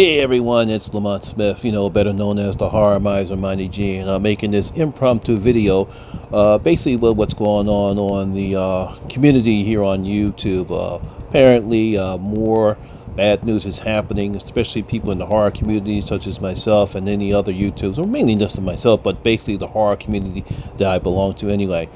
Hey everyone, it's Lamont Smith, better known as the Horror Miser Mighty G, and I'm making this impromptu video, basically what's going on the community here on YouTube. Apparently, more bad news is happening, especially people in the horror community, such as myself and any other YouTubers, or mainly just myself, but basically the horror community that I belong to anyway.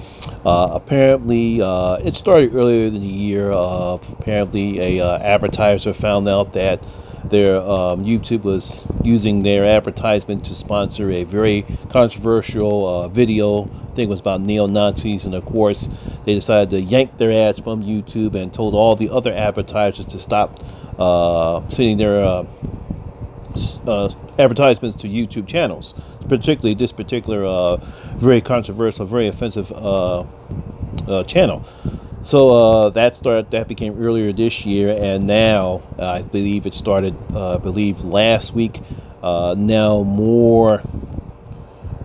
Apparently, it started earlier in the year. Apparently, a advertiser found out that their YouTube was using their advertisement to sponsor a very controversial video. I think it was about neo-Nazis, and of course they decided to yank their ads from YouTube and told all the other advertisers to stop sending their advertisements to YouTube channels, particularly this particular very controversial, very offensive channel. So that became earlier this year, and now I believe it started last week. Now more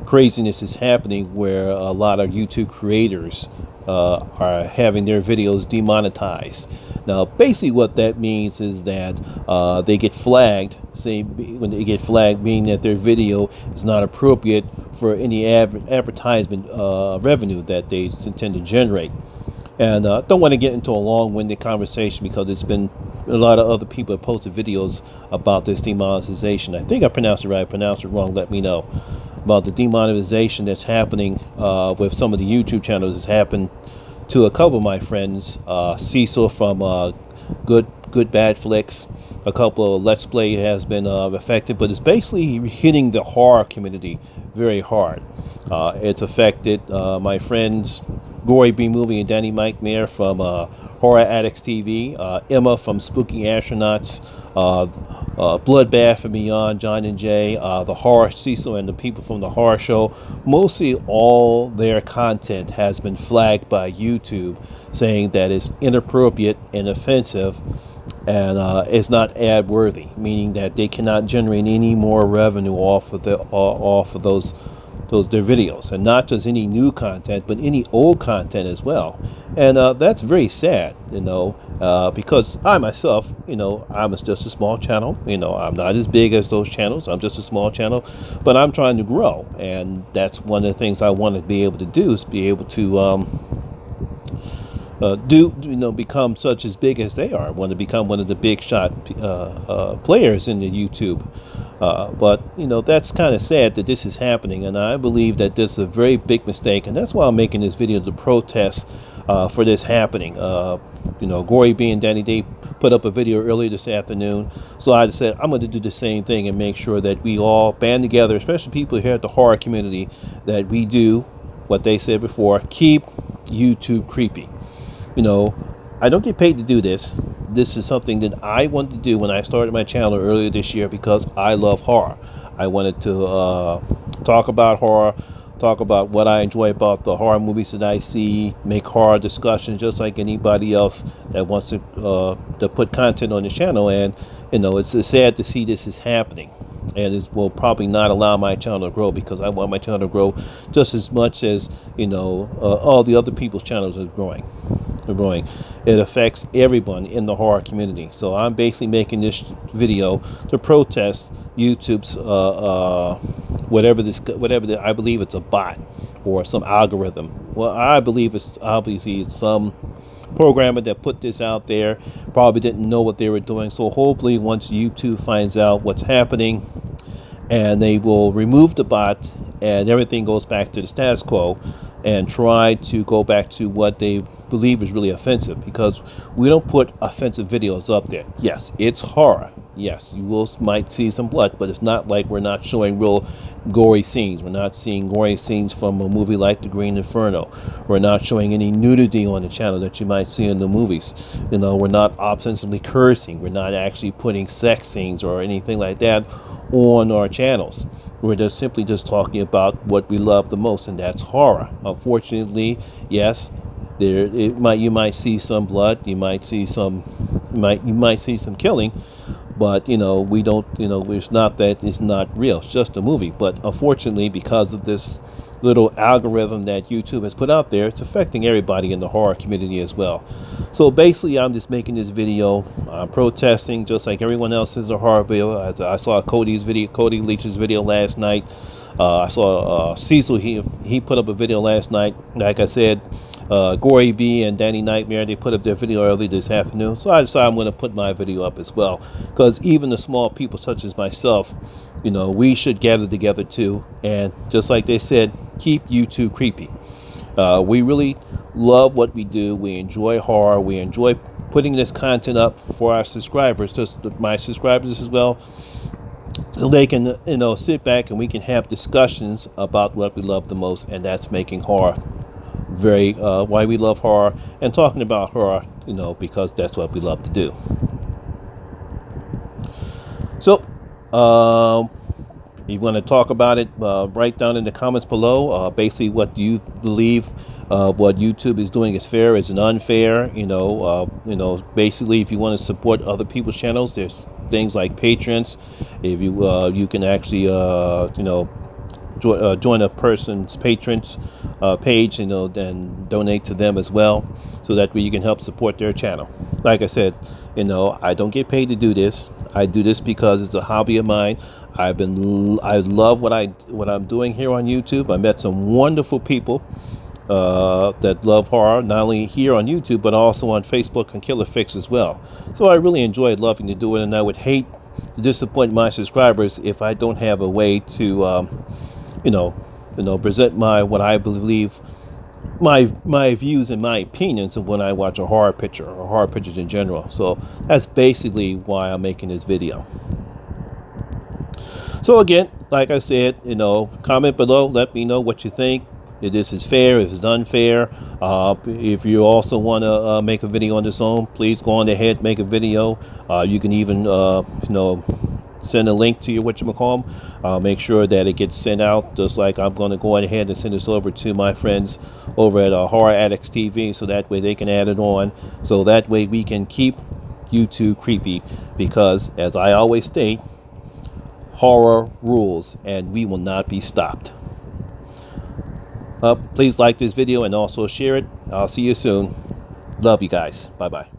craziness is happening, where a lot of YouTube creators are having their videos demonetized. Now basically what that means is that they get flagged, when they get flagged, meaning that their video is not appropriate for any advertisement revenue that they intend to generate. And I don't want to get into a long-winded conversation, because it's been a lot of other people have posted videos about this demonetization. I think I pronounced it right. If I pronounced it wrong, let me know. About the demonetization that's happening with some of the YouTube channels. It's happened to a couple of my friends. Cecil from Good Bad Flicks. A couple of Let's Play has been affected, but it's basically hitting the horror community very hard. It's affected my friends Gory B Movie and Danny Mike Mayer from Horror Addicts TV, Emma from Spooky Astronauts, Bloodbath and Beyond, John and Jay, the Horror Cecil, and the people from the Horror Show. Mostly all their content has been flagged by YouTube, saying that it's inappropriate and offensive, and it's not ad worthy, meaning that they cannot generate any more revenue off of their videos, and not just any new content, but any old content as well. And that's very sad, because I myself, I'm just a small channel. I'm not as big as those channels. I'm just a small channel, but I'm trying to grow, and that's one of the things I want to be able to do, is be able to become such as big as they are. I want to become one of the big shot players in the YouTube. But that's kind of sad that this is happening, and I believe that this is a very big mistake, and that's why I'm making this video, to protest for this happening. Gory B and Danny, they put up a video earlier this afternoon, so I said I'm going to do the same thing and make sure that we all band together, especially people here at the horror community, that we do what they said before: keep YouTube creepy. I don't get paid to do this. This is something that I wanted to do when I started my channel earlier this year, because I love horror. I wanted to talk about horror, talk about what I enjoy about the horror movies that I see, make horror discussions just like anybody else that wants to put content on the channel. And it's sad to see this is happening, and it will probably not allow my channel to grow, because I want my channel to grow just as much as all the other people's channels are growing. It affects everyone in the horror community. So I'm basically making this video to protest YouTube's whatever I believe it's a bot or some algorithm. Well, I believe it's obviously some programmer that put this out there, probably didn't know what they were doing. So hopefully once YouTube finds out what's happening, and they will remove the bot, and everything goes back to the status quo, and try to go back to what they believe is really offensive, because we don't put offensive videos up there. Yes, it's horror. Yes, you might see some blood, but it's not like we're not showing real gory scenes. We're not seeing gory scenes from a movie like The Green Inferno. We're not showing any nudity on the channel that you might see in the movies. We're not ostensibly cursing. We're not actually putting sex scenes or anything like that on our channels. We're just simply talking about what we love the most, and that's horror. Unfortunately, yes, you might see some blood, you might see some killing, but we don't, it's not that it's not real, it's just a movie. But unfortunately, because of this little algorithm that YouTube has put out there, it's affecting everybody in the horror community as well. So basically, I'm just making this video. I'm protesting just like everyone else is a horror video. I saw Cody Leach's video last night. I saw Cecil, he put up a video last night. Like I said, Gory B and Danny Nightmare, they put up their video early this afternoon. So I decided I'm going to put my video up as well, because even the small people such as myself, you know, we should gather together too. And just like they said, keep YouTube creepy. We really love what we do. We enjoy horror. We enjoy putting this content up for our subscribers, just my subscribers as well, so they can, you know, sit back and we can have discussions about what we love the most, and that's making horror very why we love horror and talking about horror, you know, because that's what we love to do. So you want to talk about it, write down in the comments below basically what you believe what YouTube is doing is fair, is unfair. You know, basically, if you want to support other people's channels, there's things like patrons. If you you can actually you know, join a person's patrons page, you know, then donate to them as well, so that way you can help support their channel. Like I said, you know, I don't get paid to do this. I do this because it's a hobby of mine. I love what I'm doing here on YouTube. I met some wonderful people that love horror, not only here on YouTube but also on Facebook and Killer Fix as well. So I really enjoyed loving to do it, and I would hate to disappoint my subscribers if I don't have a way to you know, present what I believe, my views and my opinions of when I watch a horror picture or horror pictures in general. So that's basically why I'm making this video. So again, like I said, you know, comment below, let me know what you think. If this is fair, if it's unfair. If you also want to make a video on this own, please go on ahead, make a video. You can even you know, send a link to your whatchamacallit. Make sure that it gets sent out, just like I'm going to go ahead and send this over to my friends over at Horror Addicts TV, so that way they can add it on, so that way we can keep YouTube creepy, because as I always state, horror rules and we will not be stopped. Please like this video and also share it. I'll see you soon. Love you guys. Bye bye.